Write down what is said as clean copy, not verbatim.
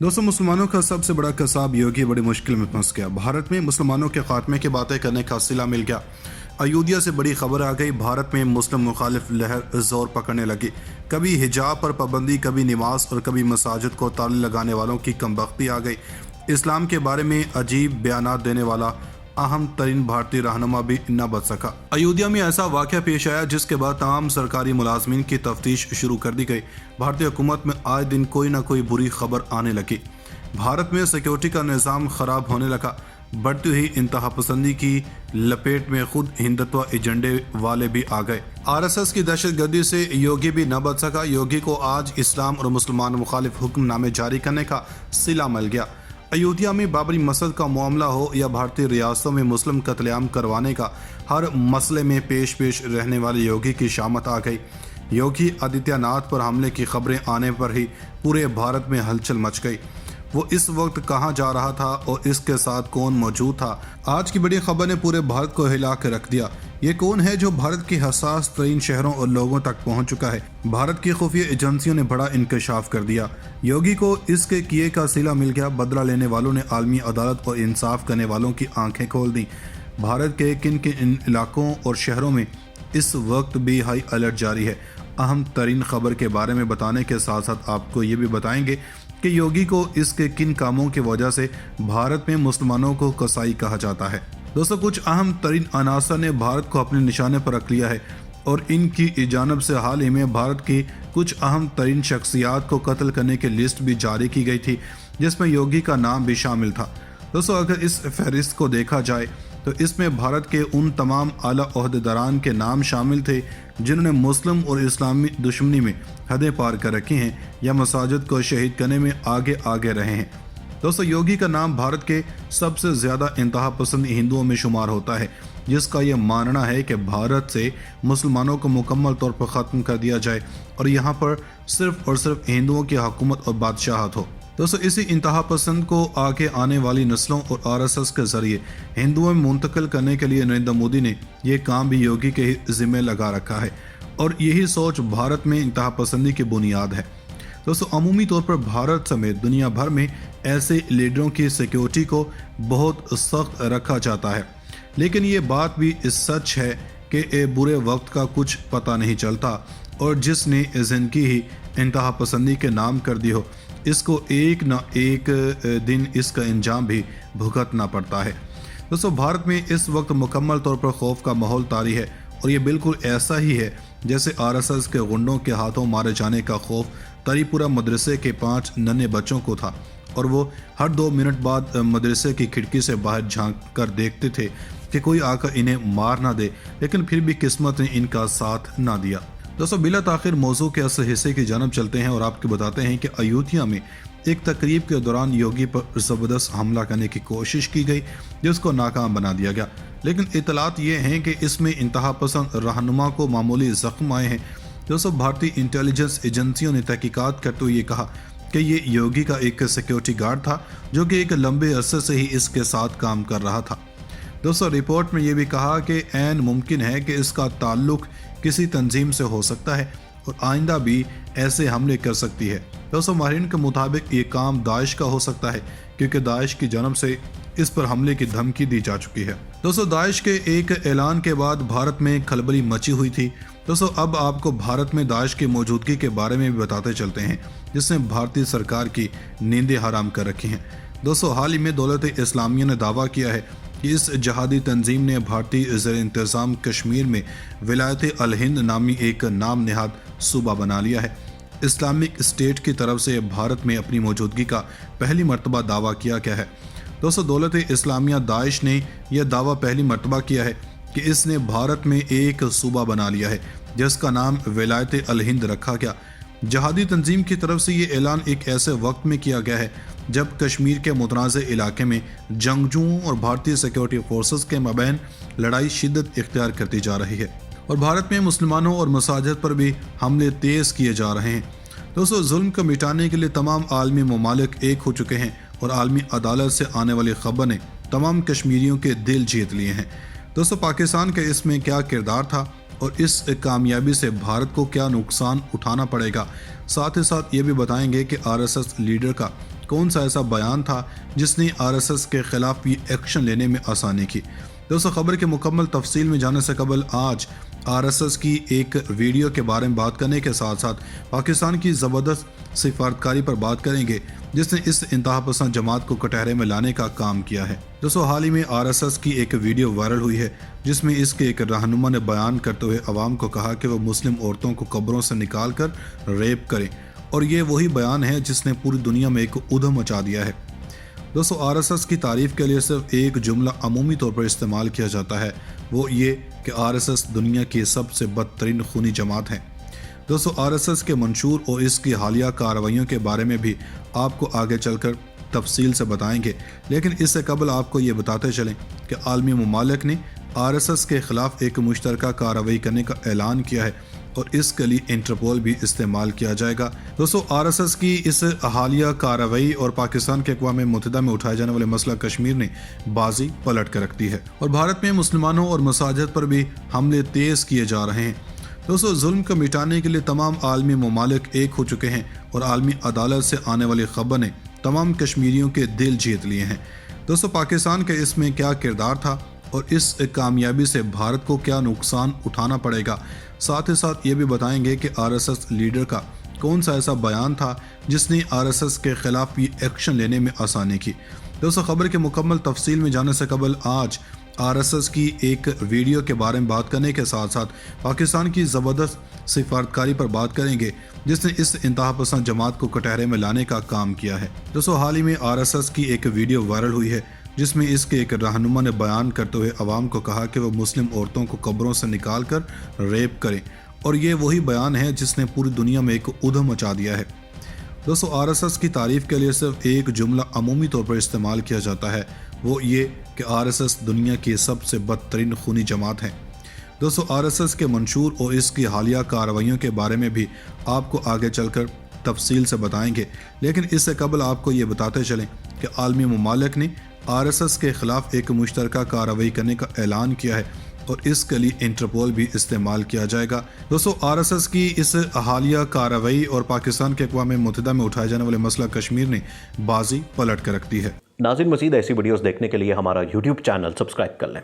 दोस्तों, मुसलमानों का सबसे बड़ा कसाब योगी बड़ी मुश्किल में फंस गया। भारत में मुसलमानों के खात्मे की बातें करने का सिला मिल गया। अयोध्या से बड़ी खबर आ गई। भारत में मुस्लिम मुखालिफ लहर जोर पकड़ने लगी। कभी हिजाब पर पाबंदी, कभी नमाज और कभी मसाजिद को ताले लगाने वालों की कमबख्ती आ गई। इस्लाम के बारे में अजीब बयानात देने वाला अहम तरीन भारतीय रहनुमा भी न बच सका। अयोध्या में ऐसा वाक़या पेश आया जिसके बाद तमाम सरकारी मुलाजमीन की तफ्तीश शुरू कर दी गई। भारतीय हुकूमत में आए दिन कोई ना कोई बुरी खबर आने लगी। भारत में सिक्योरिटी का निज़ाम ख़राब होने लगा। बढ़ती हुई इंतहा पसंदी की लपेट में खुद हिंदुत्व एजेंडे वाले भी आ गए। आरएसएस की दहशतगर्दी से योगी भी न बच सका। योगी को आज इस्लाम और मुसलमान मुखालिफ हुक्मनामे जारी करने का सिला मिल गया। अयोध्या में बाबरी मस्जिद का मामला हो या भारतीय रियासतों में मुस्लिम कत्लेआम करवाने का, हर मसले में पेश रहने वाले योगी की शामत आ गई। योगी आदित्यनाथ पर हमले की खबरें आने पर ही पूरे भारत में हलचल मच गई। वो इस वक्त कहां जा रहा था और इसके साथ कौन मौजूद था? आज की बड़ी खबर ने पूरे भारत को हिला कर रख दिया। ये कौन है जो भारत के हसास तरीन शहरों और लोगों तक पहुंच चुका है? भारत की खुफिया एजेंसियों ने बड़ा इंकशाफ कर दिया। योगी को इसके किए का सिला मिल गया। बदला लेने वालों ने आलमी अदालत और इंसाफ करने वालों की आंखें खोल दी। भारत के किन किन इलाकों और शहरों में इस वक्त भी हाई अलर्ट जारी है। अहम तरीन खबर के बारे में बताने के साथ साथ आपको ये भी बताएंगे कि योगी को इसके किन कामों की वजह से भारत में मुसलमानों को कसाई कहा जाता है। दोस्तों, कुछ अहम तरीन अनासर ने भारत को अपने निशाने पर रख लिया है और इनकी जानब से हाल ही में भारत की कुछ अहम तरीन शख्सियात को कत्ल करने की लिस्ट भी जारी की गई थी, जिसमें योगी का नाम भी शामिल था। दोस्तों, अगर इस फहरिस्त को देखा जाए तो इसमें भारत के उन तमाम आला ओहदेदारान के नाम शामिल थे जिन्होंने मुस्लिम और इस्लामी दुश्मनी में हदें पार कर रखी हैं या मसाजिद को शहीद करने में आगे आगे रहे हैं। दोस्तों, योगी का नाम भारत के सबसे ज़्यादा इंतहा पसंद हिंदुओं में शुमार होता है, जिसका यह मानना है कि भारत से मुसलमानों को मुकम्मल तौर पर ख़त्म कर दिया जाए और यहाँ पर सिर्फ और सिर्फ हिंदुओं की हुकूमत और बादशाहत हो। दोस्तों, इसी इंतहा पसंद को आगे आने वाली नस्लों और आरएसएस के जरिए हिंदुओं में मुंतकिल करने के लिए नरेंद्र मोदी ने यह काम भी योगी के ज़िम्मे लगा रखा है और यही सोच भारत में इंतहा पसंदी की बुनियाद है। दोस्तों, अमूमी तौर पर भारत समेत दुनिया भर में ऐसे लीडरों की सिक्योरिटी को बहुत सख्त रखा जाता है, लेकिन ये बात भी सच है कि बुरे वक्त का कुछ पता नहीं चलता और जिसने ज़िंदगी ही इंतहा पसंदी के नाम कर दी हो, इसको एक न एक दिन इसका इंजाम भी भुगतना पड़ता है। दोस्तों, भारत में इस वक्त मुकम्मल तौर पर खौफ का माहौल तारी है और ये बिल्कुल ऐसा ही है जैसे आरएसएस के गुंडों के हाथों मारे जाने का खौफ तरीपुरा मदरसे के 5 नन्हे बच्चों को था और वो हर 2 मिनट बाद मदरसे की खिड़की से बाहर झांक कर देखते थे कि कोई आकर इन्हें मार ना दे, लेकिन फिर भी किस्मत ने इनका साथ ना दिया। दोस्तों, बिला ताखिर मौजू के असल हिस्से की जानब चलते हैं और आपको बताते हैं कि अयोध्या में एक तकरीब के दौरान योगी पर ज़बरदस्त हमला करने की कोशिश की गई, जिसको नाकाम बना दिया गया। लेकिन इतलात ये हैं कि इसमें इंतहा पसंद रहनुमा को मामूली ज़ख्म आए हैं। दोस्तों, भारतीय इंटेलिजेंस एजेंसियों ने तहकीकात करते हुए कहा कि ये योगी का एक सिक्योरिटी गार्ड था जो कि एक लंबे अरसे से ही इसके साथ काम कर रहा था। दोस्तों, रिपोर्ट में ये भी कहा कि ऐन मुमकिन है कि इसका ताल्लुक किसी तंजीम से हो सकता है और आइंदा भी ऐसे हमले कर सकती है। दोस्तों, माहिरीन के मुताबिक ये काम दाइश का हो सकता है क्योंकि दाइश की जानब से इस पर हमले की धमकी दी जा चुकी है। दोस्तों, दाइश के एक ऐलान के बाद भारत में खलबली मची हुई थी। दोस्तों, अब आपको भारत में दाइश की मौजूदगी के बारे में भी बताते चलते हैं, जिसने भारतीय सरकार की नींदें हराम कर रखी हैं। दोस्तों, हाल ही में दौलत इस्लामिया ने दावा किया है कि इस जहादी तंजीम ने भारतीय ज़ेर इंतज़ाम कश्मीर में विलायत अल हिंद नामी एक नाम नेहाद सूबा बना लिया है। इस्लामिक स्टेट की तरफ से भारत में अपनी मौजूदगी का पहली मरतबा दावा किया गया है। दोस्तों, दौलत इस्लामिया दाइश ने यह दावा पहली मरतबा किया है कि इसने भारत में एक सूबा बना लिया है जिसका नाम विलायत अल हिंद रखा गया। जहादी तंजीम की तरफ से ये ऐलान एक ऐसे वक्त में किया गया है जब कश्मीर के मुतनाज़ इलाके में जंगजुओं और भारतीय सिक्योरिटी फोर्सेस के मबैन लड़ाई शिद्दत इख्तियार करती जा रही है और भारत में मुसलमानों और मसाजिद पर भी हमले तेज़ किए जा रहे हैं। दोस्तों, जुल्म को मिटाने के लिए तमाम आलमी ममालिक एक हो चुके हैं और आलमी अदालत से आने वाली खबर ने तमाम कश्मीरियों के दिल जीत लिए हैं। दोस्तों, पाकिस्तान का इसमें क्या किरदार था और इस कामयाबी से भारत को क्या नुकसान उठाना पड़ेगा, साथ ही साथ ये भी बताएंगे कि आरएसएस लीडर का کون سا ایسا بیان تھا جس نے RSS کے خلاف یہ ایکشن لینے میں آسانی کی؟ دوستو خبر کے مکمل تفصیل میں جانے سے قبل آج RSS کی ایک ویڈیو کے بارے میں بات کرنے کے ساتھ ساتھ پاکستان کی زبردست سفارتکاری پر بات کریں گے جس نے اس انتہا پسند جماعت کو کٹہرے میں لانے کا کام کیا ہے۔ دوستو حال ہی میں RSS کی ایک ویڈیو وائرل ہوئی ہے جس میں اس کے ایک رہنما نے بیان کرتے ہوئے عوام کو کہا کہ وہ مسلم عورتوں کو قبروں سے نکال کر ریپ کریں، اور یہ وہی بیان ہے جس نے پوری دنیا میں ایک ادھم مچا دیا ہے۔ دوستو RSS کی تعریف کے لیے صرف ایک جملہ عمومی طور پر استعمال کیا جاتا ہے، وہ یہ کہ RSS دنیا کی سب سے بدترین خونی جماعت ہے۔ دوستو RSS کے منشور اور اس کی حالیہ کارروائیوں کے بارے میں بھی آپ کو آگے چل کر تفصیل سے بتائیں گے، لیکن اس سے قبل آپ کو یہ بتاتے چلیں کہ عالمی ممالک نے RSS کے خلاف ایک مشترکہ کارروائی کرنے کا اعلان کیا ہے اور اس کے لیے انٹرپول بھی استعمال کیا جائے گا۔ دوستو RSS کی اس حالیہ کارروائی اور پاکستان کے اقوام متحدہ میں اٹھائے جانے والے مسئلہ کشمیر نے بازی پلٹ کر رکھ دی ہے اور بھارت میں مسلمانوں اور مساجد پر بھی حملے تیز کیے جا رہے ہیں۔ دوستو ظلم کو مٹانے کے لیے تمام عالمی ممالک ایک ہو چکے ہیں اور عالمی عدالت سے آنے والی خبر نے تمام کشمیریوں کے دل جیت لیے ہیں۔ دوستو پاکستان کا اس میں کیا کردار تھا اور اس کامیابی سے بھارت کو کیا نقصان اٹھانا پڑے گا، ساتھ ہی ساتھ یہ بھی بتائیں گے کہ RSS لیڈر کا کون سا ایسا بیان تھا جس نے RSS کے خلاف یہ ایکشن لینے میں آسانی کی۔ دوستو خبر کے مکمل تفصیل میں جانے سے قبل آج RSS کی ایک ویڈیو کے بارے میں بات کرنے کے ساتھ ساتھ پاکستان کی زبردست سفارتکاری پر بات کریں گے جس نے اس انتہا پسند جماعت کو کٹہرے میں لانے کا کام کیا ہے۔ دوستو حال ہی میں RSS کی ایک ویڈیو وائرل ہوئی ہے جس میں اس کے ایک رہنما نے بیان کرتے ہوئے عوام کو کہا کہ وہ مسلم عورتوں کو قبروں سے نکال کر ریپ کریں، اور یہ وہی بیان ہے جس نے پوری دنیا میں ایک ادھم مچا دیا ہے۔ دوستو RSS کی تعریف کے لیے صرف ایک جملہ عمومی طور پر استعمال کیا جاتا ہے، وہ یہ کہ RSS دنیا کی سب سے بدترین خونی جماعت ہے۔ دوستو RSS کے منشور اور اس کی حالیہ کارروائیوں کے بارے میں بھی آپ کو آگے چل کر تفصیل سے بتائیں گے، لیکن اس سے قبل آپ کو یہ بتاتے چلیں کہ عالمی ممالک نے RSS کے خلاف ایک مشترکہ کارروائی کرنے کا اعلان کیا ہے اور اس کے لیے انٹرپول بھی استعمال کیا جائے گا۔ دوستو RSS کی اس حالیہ کارروائی اور پاکستان کے اقوام متحدہ میں اٹھائے جانے والے مسئلہ کشمیر نے بازی پلٹ کر رکھ دی ہے۔ ناظرین مزید ایسی ویڈیوز دیکھنے کے لیے ہمارا YouTube چینل سبسکرائب کر لیں۔